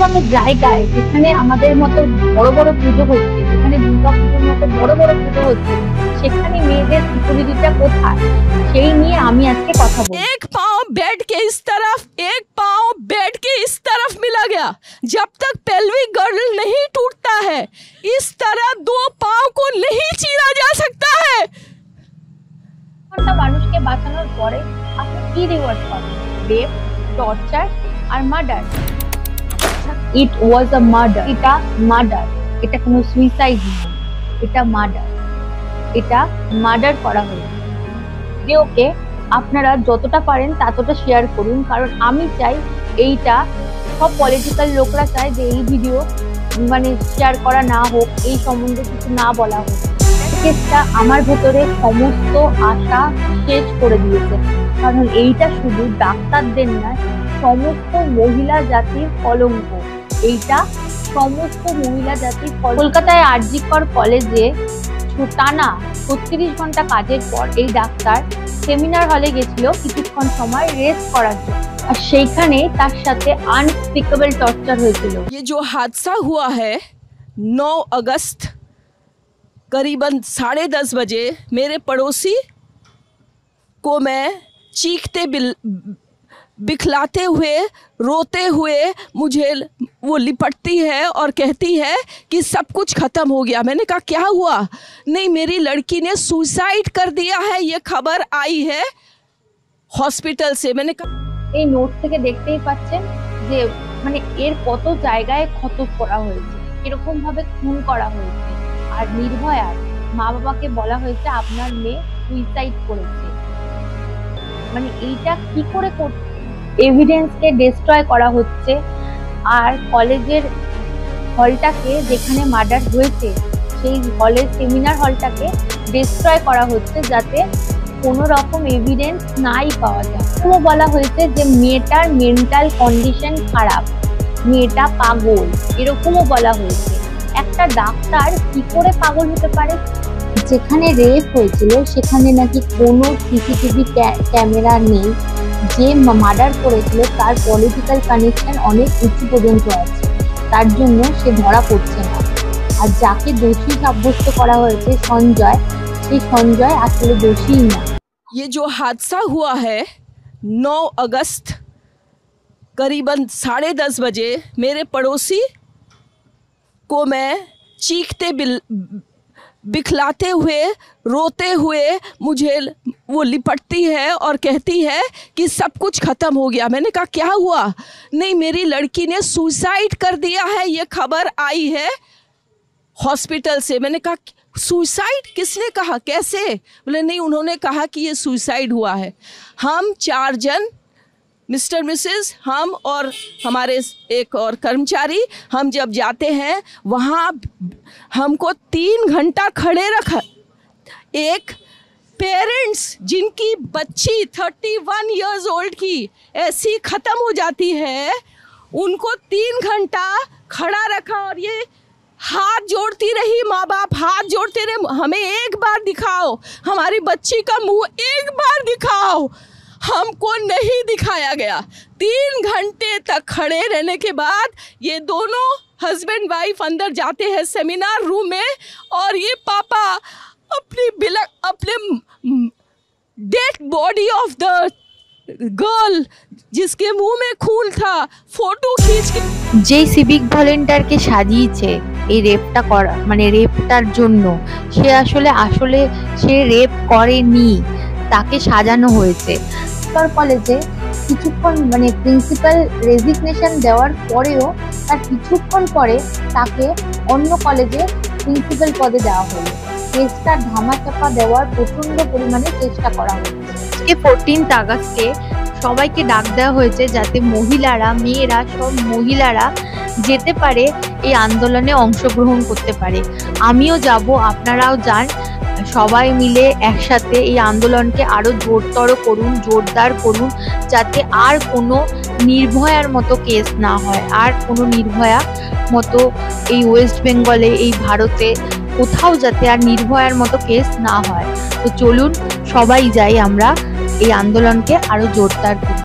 মতো জায়গায় যেখানে আমাদের মতো বড় বড় পুজো হচ্ছে, যেখানে দুর্গা পুজোর মতো বড় বড় পুজো হচ্ছে, সেখানে মেয়েদের সিকিউরিটিটা কোথায়, সেই নিয়ে আমি আজকে কথা বলবো। एक पाँव बेड के इस तरफ, एक पाँव बेड के इस तरफ मिला गया। जब तक पेल्विक गर्ल नहीं टूटता है, इस तरह दो पाँव को नहीं चीरा जा सकता है। মানুষকে বাঁচানোর পরে আপনি কি রিওয়ার্ড পাবেন? রেপ, টর্চার আর মার্ডার। ইট ওয়াজ আ মার্ডার। এটা মার্ডার, এটা কোনো সুইসাইড নয়, এটা মার্ডার। এটা মার্ডার করা হয়েছে। ভিডিওকে আপনারা যতটা পারেন ততটা শেয়ার করুন, কারণ আমি চাই এইটা সব পলিটিক্যাল লোকরা চায় যে এই ভিডিও মানে শেয়ার করা না হোক, এই সম্বন্ধে কিছু না বলা হোক। কেসটা আমার ভেতরে সমস্ত আশা শেষ করে দিয়েছে, কারণ এইটা শুধু ডাক্তারদের নয়, সমস্ত মহিলা জাতির কলঙ্ক। এইটা সমস্ত মহিলা জাতির। কলকাতায় আরজি কর কলেজে টানা 36 ঘন্টা কাজের পর এই ডাক্তার সেমিনার হলে গেছিল কিছুক্ষণ সময় রেস্ট করার জন্য, আর সেইখানে তার সাথে আনস্পিকেবল টর্চার হয়েছিল। ये जो हादसा हुआ है 9 अगस्त करीबन 10:30 बजे, मेरे पड़ोसी को मैं चीखते बिखलाते हुए, रोते हुए मुझे वो लिपटती है और कहती है कि सब कुछ ख़त्म हो गया। मैंने कहा क्या हुआ? नहीं, मेरी लड़की ने सुसाइड कर दिया है, ये खबर आई है हॉस्पिटल से। मैंने कहा এই নোট থেকে দেখতেই পাচ্ছেন যে মানে এর কত জায়গায় ক্ষত করা হয়েছে, এরকম ভাবে খুন করা হয়েছে। আর নির্ভয়ার মা বাবাকে বলা হয়েছে আপনার মেয়ে সুইসাইড করেছে। মানে এইটা কি করে করছে? এভিডেন্সকে ডিস্ট্রয় করা হচ্ছে, আর কলেজের হলটাকে যেখানে মার্ডার হয়েছে সেই হলের সেমিনার হলটাকে ডিস্ট্রয় করা হচ্ছে যাতে কোনো রকম এভিডেন্স নাই পাওয়া যায়। পুরো বলা হয়েছে যে মেয়েটার মেন্টাল কন্ডিশন খারাপ, মেয়েটা পাগল, এরকমও বলা হয়েছে। একটা ডাক্তার কি করে পাগল হতে পারে? যেখানে রেপ হয়েছিল সেখানে নাকি কোনো সিসিটিভি ক্যামেরা নেই। যে মার্ডার করেছিল তার পলিটিক্যাল কানেকশন অনেক উঁচু পর্যন্ত আছে, তার জন্য সে ধরা পড়ছে না। আর যাকে দোষী সাব্যস্ত করা হয়েছে সঞ্জয়, সেই সঞ্জয় আসলে দোষী না। ये जो हादसा हुआ है 9 अगस्त करीबन 10:30 बजे, मेरे पड़ोसी को मैं चीखते बिखलाते हुए, रोते हुए मुझे वो लिपटती है और कहती है कि सब कुछ ख़त्म हो गया। मैंने कहा क्या हुआ? नहीं, मेरी लड़की ने सुसाइड कर दिया है, ये खबर आई है हॉस्पिटल से। मैंने कहा सुसाइड किसने कहा, कैसे? बोले नहीं, उन्होंने कहा कि ये सुसाइड हुआ है। हम 4 जन, मिस्टर मिसेस, हम और हमारे एक और कर्मचारी, हम जब जाते हैं वहाँ हमको 3 घंटा खड़े रखा। एक पेरेंट्स जिनकी बच्ची 31 इयर्स ओल्ड की ऐसी ख़त्म हो जाती है, उनको 3 घंटा खड़ा रखा और ये हाथ जोड़ती रही। माँ बाप हाथ जोड़ते रहे, हमें एक बार दिखाओ, हमारी बच्ची का मुंह एक बार दिखाओ। हमको नहीं दिखाया गया। 3 घंटे तक खड़े रहने के बाद ये दोनों हस्बैंड वाइफ अंदर जाते हैं सेमिनार रूम में, और ये पापा अपने dead body of the girl जिसके मुंह में खून था फोटो खींच के। যেই সিভিক ভলেন্টিয়ারকে সাজিয়েছে এই রেপটা করা, মানে রেপটার জন্য, সে আসলে সে রেপ করেনি, তাকে সাজানো হয়েছে। কলেজে কিছুক্ষণ মানে প্রিন্সিপাল রেজিগনেশন দেওয়ার পরেও তার কিছুক্ষণ পরে তাকে অন্য কলেজে প্রিন্সিপাল পদে দেওয়া হলো। কেসটা ধামাচাপা দেওয়ার প্রচন্ড পরিমাণে চেষ্টা করা হচ্ছে। 14 আগস্টে সবাইকে ডাক দেওয়া হয়েছে যাতে মহিলারা, মেয়েরা, সব মহিলারা যেতে পারে, এই আন্দোলনে অংশগ্রহণ করতে পারে। আমিও যাব, আপনারাও যান, সবাই মিলে একসাথে এই আন্দোলনকে আরো জোরদার করুন, যাতে আর কোনো নির্ভয়ার মতো কেস না হয়, আর কোনো নির্ভয়া মতো এই ওয়েস্ট বেঙ্গলে, এই ভারতে কোথাও যাতে আর নির্ভয়ার মতো কেস না হয়। তো চলুন সবাই যাই, আমরা এই আন্দোলনকে আরো জোরদার করি।